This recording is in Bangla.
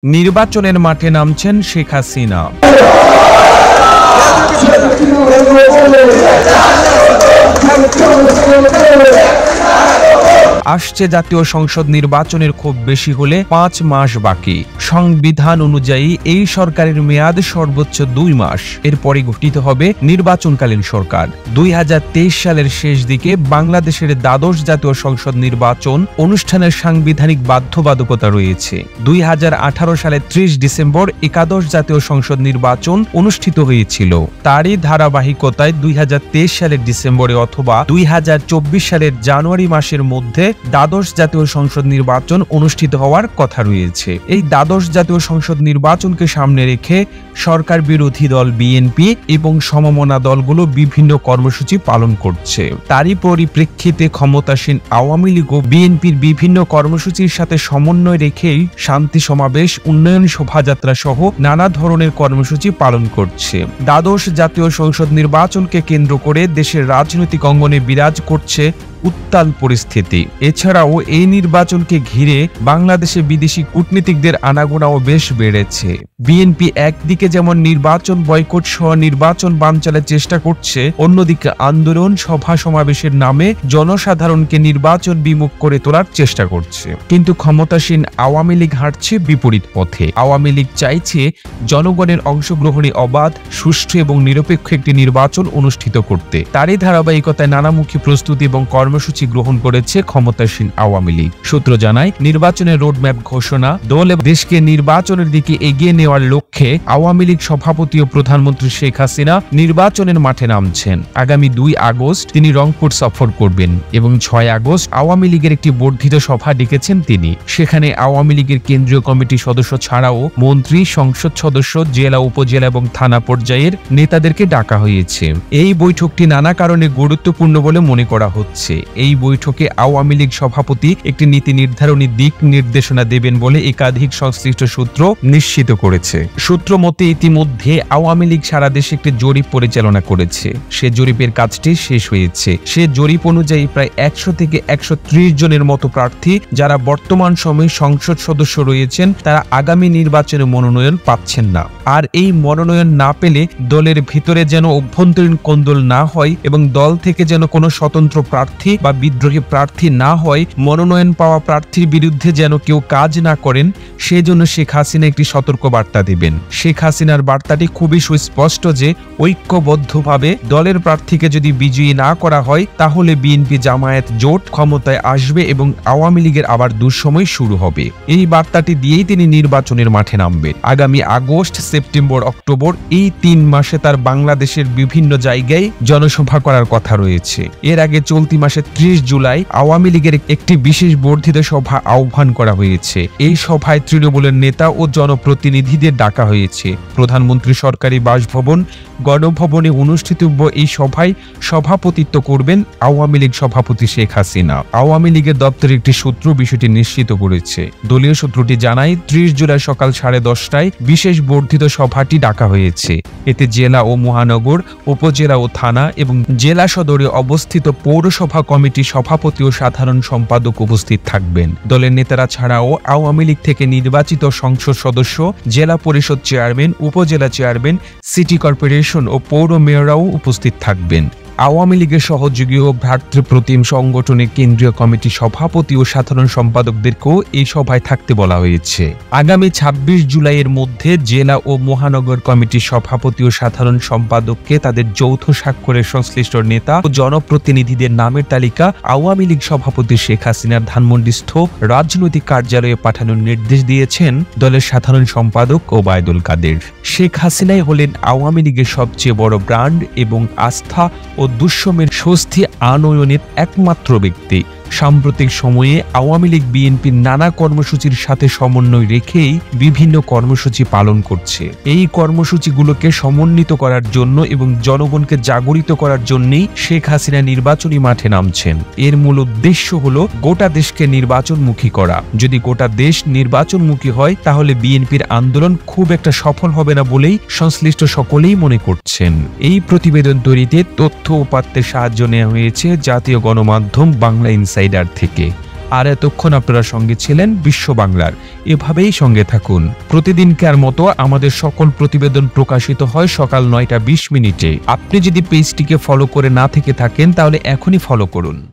নির্বাচনের মাঠে নামছেন শেখ হাসিনা। আসছে জাতীয় সংসদ নির্বাচনের খুব বেশি হলে 5 মাস বাকি। সংবিধান অনুযায়ী এই সরকারের মেয়াদ সর্বোচ্চ 2 মাস। এরপরে গঠিত হবে নির্বাচনকালীন সরকার। 2023 সালের শেষ দিকে বাংলাদেশের দ্বাদশ জাতীয় সংসদ নির্বাচন অনুষ্ঠানের সাংবিধানিক বাধ্যবাধকতা রয়েছে। 2018 সালের 30 ডিসেম্বর একাদশ জাতীয় সংসদ নির্বাচন অনুষ্ঠিত হয়েছিল। তারই ধারাবাহিকতায় 2023 সালের ডিসেম্বরে অথবা 2024 সালের জানুয়ারি মাসের মধ্যে দ্বাদশ জাতীয় সংসদ নির্বাচন অনুষ্ঠিত হওয়ার কথা রয়েছে। এই দ্বাদশ জাতীয় সংসদ নির্বাচনকে সামনে রেখে সরকার বিরোধী দল বিএনপি এবং সমমনা দলগুলো বিভিন্ন কর্মসূচি পালন করছে। তারই পরিপ্রেক্ষিতে ক্ষমতাসীন আওয়ামী লীগ ও বিএনপির বিভিন্ন কর্মসূচির সাথে সমন্বয় রেখেই শান্তি সমাবেশ, উন্নয়ন শোভাযাত্রা সহ নানা ধরনের কর্মসূচি পালন করছে। দ্বাদশ জাতীয় সংসদ নির্বাচনকে কেন্দ্র করে দেশের রাজনৈতিক অঙ্গনে বিরাজ করছে উত্তাল পরিস্থিতি। এছাড়াও এই নির্বাচনকে ঘিরে বাংলাদেশে বিদেশি কূটনীতিকদের আনাগোনাও বেশ বেড়েছে। বিএনপি একদিকে যেমন নির্বাচন বয়কট সহ নির্বাচন বানচালের চেষ্টা করছে, অন্যদিকে আন্দোলন, সভা সমাবেশের নামে জনসাধারণকে নির্বাচন বিমুখ করে তোলার চেষ্টা করছে। কিন্তু ক্ষমতাসীন আওয়ামী লীগ হাঁটছে বিপরীত পথে। আওয়ামী লীগ চাইছে জনগণের অংশগ্রহণে অবাধ, সুষ্ঠু এবং নিরপেক্ষ একটি নির্বাচন অনুষ্ঠিত করতে। তারই ধারাবাহিকতায় নানামুখী প্রস্তুতি এবং কর্মসূচি গ্রহণ করেছে ক্ষমতাসীন আওয়ামী লীগ। সূত্র জানায়, নির্বাচনের রোডম্যাপ ঘোষণা, দল এবং দেশকে নির্বাচনের দিকে এগিয়ে নেওয়ার লক্ষ্যে আওয়ামী লীগ সভাপতি ও প্রধানমন্ত্রী শেখ হাসিনা নির্বাচনের মাঠে নামছেন। আগামী 2 আগস্ট তিনি রংপুর সফর করবেন এবং 6 আগস্ট আওয়ামী লীগের একটি বর্ধিত সভা ডেকেছেন তিনি। সেখানে আওয়ামী লীগের কেন্দ্রীয় কমিটির সদস্য ছাড়াও মন্ত্রী, সংসদ সদস্য, জেলা, উপজেলা এবং থানা পর্যায়ের নেতাদেরকে ডাকা হয়েছে। এই বৈঠকটি নানা কারণে গুরুত্বপূর্ণ বলে মনে করা হচ্ছে। এই বৈঠকে আওয়ামী লীগ সভাপতি একটি নীতি নির্ধারণী দিক নির্দেশনা দেবেন বলে একাধিক সংশ্লিষ্ট সূত্র নিশ্চিত করেছে। সূত্র মতে ইতিমধ্যে আওয়ামী লীগ সারা দেশে একটি জরিপ পরিচালনা করেছে। সে জরিপের কাজটি শেষ হয়েছে। সে জরিপ অনুযায়ী প্রায় 100 থেকে 130 জনের মতো প্রার্থী যারা বর্তমান সময়ে সংসদ সদস্য রয়েছেন তারা আগামী নির্বাচনে মনোনয়ন পাচ্ছেন না। আর এই মনোনয়ন না পেলে দলের ভিতরে যেন অভ্যন্তরীণ কোন্দল না হয় এবং দল থেকে যেন কোনো স্বতন্ত্র প্রার্থী বা বিদ্রোহী প্রার্থী না হয়, মনোনয়ন পাওয়া প্রার্থীর বিরুদ্ধে যেন কেউ কাজ না করেন, সেজন্য শেখ হাসিনা একটি সতর্ক বার্তা দিবেন। শেখ হাসিনার বার্তাটি খুবই সুস্পষ্ট যে ঐক্যবদ্ধভাবে দলের প্রার্থীকে যদি বিজয়ী না করা হয় তাহলে বিএনপি জামায়াত জোট ক্ষমতায় আসবে এবং আওয়ামী লীগের আবার দুঃসময় শুরু হবে। এই বার্তাটি দিয়েই তিনি নির্বাচনের মাঠে নামবেন। আগামী আগস্ট, সেপ্টেম্বর, অক্টোবর এই 3 মাসে তার বাংলাদেশের বিভিন্ন জায়গায় জনসভা করার কথা রয়েছে। এর আগে চলতি মাসে 30 জুলাই আওয়ামী লীগের একটি বিশেষ বর্ধিত সভা আহ্বান করা হয়েছে। এই সভায় তৃণমূলের নেতা ও জনপ্রতিনিধিদের ডাকা হয়েছে। প্রধানমন্ত্রী সরকারি বাসভবন গণভবনে অনুষ্ঠিতব্য এই সভায় সভাপতিত্ব করবেন আওয়ামী লীগ সভাপতি শেখ হাসিনা। আওয়ামী লীগের দপ্তরের একটি সূত্র বিষয়টি নিশ্চিত করেছে। দলীয় সূত্রটি জানায়, 30 জুলাই সকাল 10:30টায় বিশেষ বর্ধিত সভাটি ডাকা হয়েছে। এতে জেলা ও মহানগর, উপজেলা ও থানা এবং জেলা সদরে অবস্থিত পৌরসভা কমিটির সভাপতি ও সাধারণ সম্পাদক উপস্থিত থাকবেন। দলের নেতারা ছাড়াও আওয়ামী লীগ থেকে নির্বাচিত সংসদ সদস্য, জেলা পরিষদ চেয়ারম্যান, উপজেলা চেয়ারম্যান, সিটি কর্পোরেশন ও পৌর মেয়ররাও উপস্থিত থাকবেন। আওয়ামী লীগের সহযোগী ও ভ্রাতৃপ্রতিম সংগঠনের কেন্দ্রীয় কমিটির সভাপতি ও সাধারণ সম্পাদকদেরকেও এই সভায় থাকতে বলা হয়েছে। আগামী 26 জুলাইয়ের মধ্যে জেলা ও মহানগর কমিটির সভাপতি ও সাধারণ সম্পাদককে তাদের যৌথ স্বাক্ষরের সংশ্লিষ্ট নেতা ও জনপ্রতিনিধিদের নামের তালিকা আওয়ামী লীগ সভাপতি শেখ হাসিনার ধানমন্ডিস্থ রাজনৈতিক কার্যালয়ে পাঠানোর নির্দেশ দিয়েছেন দলের সাধারণ সম্পাদক ওবায়দুল কাদের। শেখ হাসিনাই হলেন আওয়ামী লীগের সবচেয়ে বড় ব্র্যান্ড এবং আস্থা ও দুঃসময়ের স্বস্তি আনয়নের একমাত্র ব্যক্তি। সাম্প্রতিক সময়ে আওয়ামী লীগ বিএনপির নানা কর্মসূচির সাথে সমন্বয় রেখেই বিভিন্ন কর্মসূচি পালন করছে। এই কর্মসূচিগুলোকে সমন্বিত করার জন্য এবং জনগণকে জাগরিত করার জন্যই শেখ হাসিনা নির্বাচনী মাঠে নামছেন। এর মূল উদ্দেশ্য হলো গোটা দেশকে নির্বাচনমুখী করা। যদি গোটা দেশ নির্বাচনমুখী হয় তাহলে বিএনপির আন্দোলন খুব একটা সফল হবে না বলেই সংশ্লিষ্ট সকলেই মনে করছেন। এই প্রতিবেদন তৈরিতে তথ্য উপাত্তের সাহায্য নেওয়া হয়েছে জাতীয় গণমাধ্যম বাংলা ইনসাইডার থেকে। আর এতক্ষণ আপনারা সঙ্গে ছিলেন বিশ্ব বাংলার। এভাবেই সঙ্গে থাকুন। প্রতিদিনকার মতো আমাদের সকল প্রতিবেদন প্রকাশিত হয় সকাল 9টা 20 মিনিটে। আপনি যদি পেজটিকে ফলো করে না থেকে থাকেন তাহলে এখনই ফলো করুন।